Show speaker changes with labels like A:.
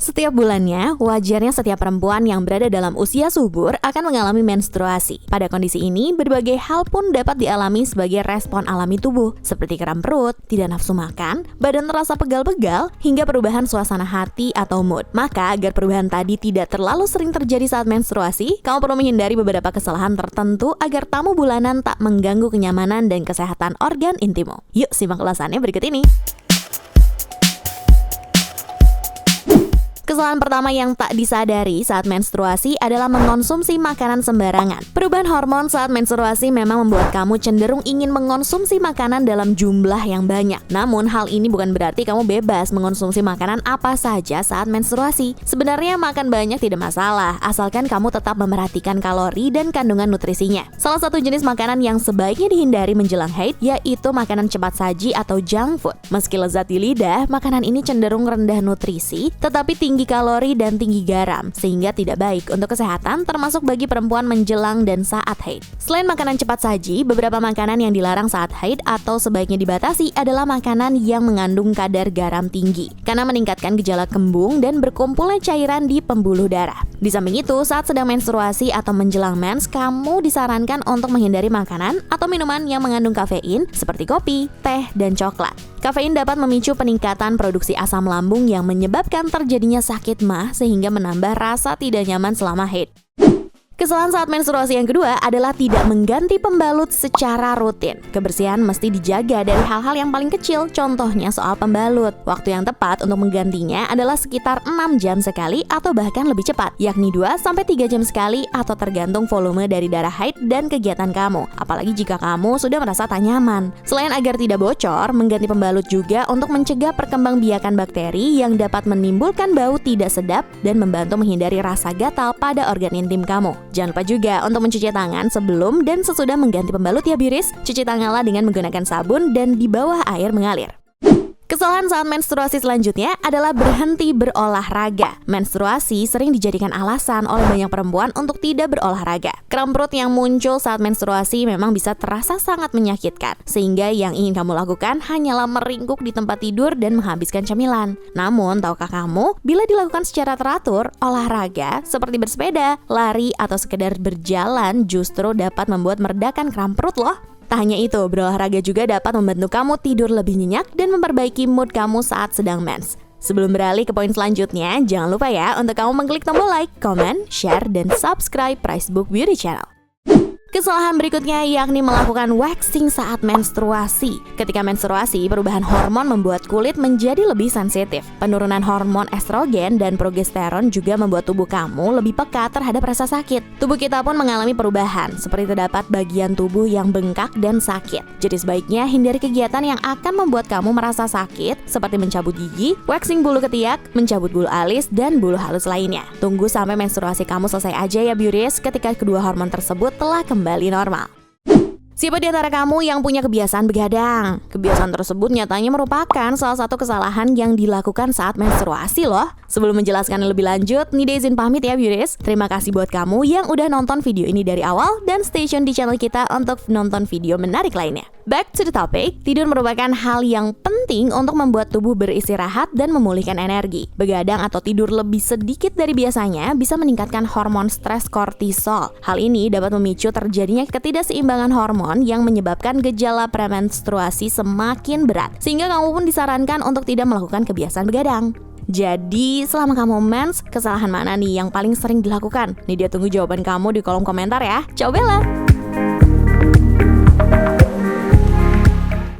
A: Setiap bulannya, wajarnya setiap perempuan yang berada dalam usia subur akan mengalami menstruasi. Pada kondisi ini, berbagai hal pun dapat dialami sebagai respon alami tubuh, seperti kram perut, tidak nafsu makan, badan terasa pegal-pegal, hingga perubahan suasana hati atau mood. Maka, agar perubahan tadi tidak terlalu sering terjadi saat menstruasi, kamu perlu menghindari beberapa kesalahan tertentu agar tamu bulanan tak mengganggu kenyamanan dan kesehatan organ intimmu. Yuk, simak ulasannya berikut ini. Kesalahan pertama yang tak disadari saat menstruasi adalah mengonsumsi makanan sembarangan. Perubahan hormon saat menstruasi memang membuat kamu cenderung ingin mengonsumsi makanan dalam jumlah yang banyak. Namun, hal ini bukan berarti kamu bebas mengonsumsi makanan apa saja saat menstruasi. Sebenarnya makan banyak tidak masalah, asalkan kamu tetap memerhatikan kalori dan kandungan nutrisinya. Salah satu jenis makanan yang sebaiknya dihindari menjelang haid yaitu makanan cepat saji atau junk food. Meski lezat di lidah, makanan ini cenderung rendah nutrisi, tetapi tinggi kalori dan tinggi garam, sehingga tidak baik untuk kesehatan, termasuk bagi perempuan menjelang dan saat haid. Selain makanan cepat saji, beberapa makanan yang dilarang saat haid atau sebaiknya dibatasi adalah makanan yang mengandung kadar garam tinggi, karena meningkatkan gejala kembung dan berkumpulnya cairan di pembuluh darah. Di samping itu, saat sedang menstruasi atau menjelang mens, kamu disarankan untuk menghindari makanan atau minuman yang mengandung kafein seperti kopi, teh, dan coklat. Kafein dapat memicu peningkatan produksi asam lambung yang menyebabkan terjadinya sakit mah sehingga menambah rasa tidak nyaman selama haid. Kesalahan saat menstruasi yang kedua adalah tidak mengganti pembalut secara rutin. Kebersihan mesti dijaga dari hal-hal yang paling kecil, contohnya soal pembalut. Waktu yang tepat untuk menggantinya adalah sekitar 6 jam sekali atau bahkan lebih cepat, yakni 2-3 jam sekali atau tergantung volume dari darah haid dan kegiatan kamu, apalagi jika kamu sudah merasa tak nyaman. Selain agar tidak bocor, mengganti pembalut juga untuk mencegah perkembangbiakan bakteri yang dapat menimbulkan bau tidak sedap dan membantu menghindari rasa gatal pada organ intim kamu. Jangan lupa juga untuk mencuci tangan sebelum dan sesudah mengganti pembalut ya biris. Cuci tanganlah dengan menggunakan sabun dan di bawah air mengalir. Kesalahan saat menstruasi selanjutnya adalah berhenti berolahraga. Menstruasi sering dijadikan alasan oleh banyak perempuan untuk tidak berolahraga. Kram perut yang muncul saat menstruasi memang bisa terasa sangat menyakitkan, sehingga yang ingin kamu lakukan hanyalah meringkuk di tempat tidur dan menghabiskan camilan. Namun, tahukah kamu, bila dilakukan secara teratur, olahraga seperti bersepeda, lari, atau sekedar berjalan justru dapat membuat meredakan kram perut loh. Tak hanya itu, berolahraga juga dapat membantu kamu tidur lebih nyenyak dan memperbaiki mood kamu saat sedang mens. Sebelum beralih ke poin selanjutnya, jangan lupa ya untuk kamu mengklik tombol like, comment, share, dan subscribe Pricebook Beauty Channel. Kesalahan berikutnya yakni melakukan waxing saat menstruasi. Ketika menstruasi, perubahan hormon membuat kulit menjadi lebih sensitif. Penurunan hormon estrogen dan progesteron juga membuat tubuh kamu lebih peka terhadap rasa sakit. Tubuh kita pun mengalami perubahan, seperti terdapat bagian tubuh yang bengkak dan sakit. Jadi sebaiknya hindari kegiatan yang akan membuat kamu merasa sakit, seperti mencabut gigi, waxing bulu ketiak, mencabut bulu alis, dan bulu halus lainnya. Tunggu sampai menstruasi kamu selesai aja ya beauties, ketika kedua hormon tersebut telah kembali normal. Siapa di antara kamu yang punya kebiasaan begadang? Kebiasaan tersebut nyatanya merupakan salah satu kesalahan yang dilakukan saat menstruasi loh. Sebelum menjelaskan lebih lanjut, Nida izin pamit ya beauties. Terima kasih buat kamu yang udah nonton video ini dari awal dan stay tune di channel kita untuk nonton video menarik lainnya. Back to the topic, tidur merupakan hal yang penting untuk membuat tubuh beristirahat dan memulihkan energi. Begadang atau tidur lebih sedikit dari biasanya bisa meningkatkan hormon stres kortisol. Hal ini dapat memicu terjadinya ketidakseimbangan hormon yang menyebabkan gejala premenstruasi semakin berat, sehingga kamu pun disarankan untuk tidak melakukan kebiasaan begadang. Jadi, selama kamu mens, kesalahan mana nih yang paling sering dilakukan? Nih dia tunggu jawaban kamu di kolom komentar ya. Ciao Bella!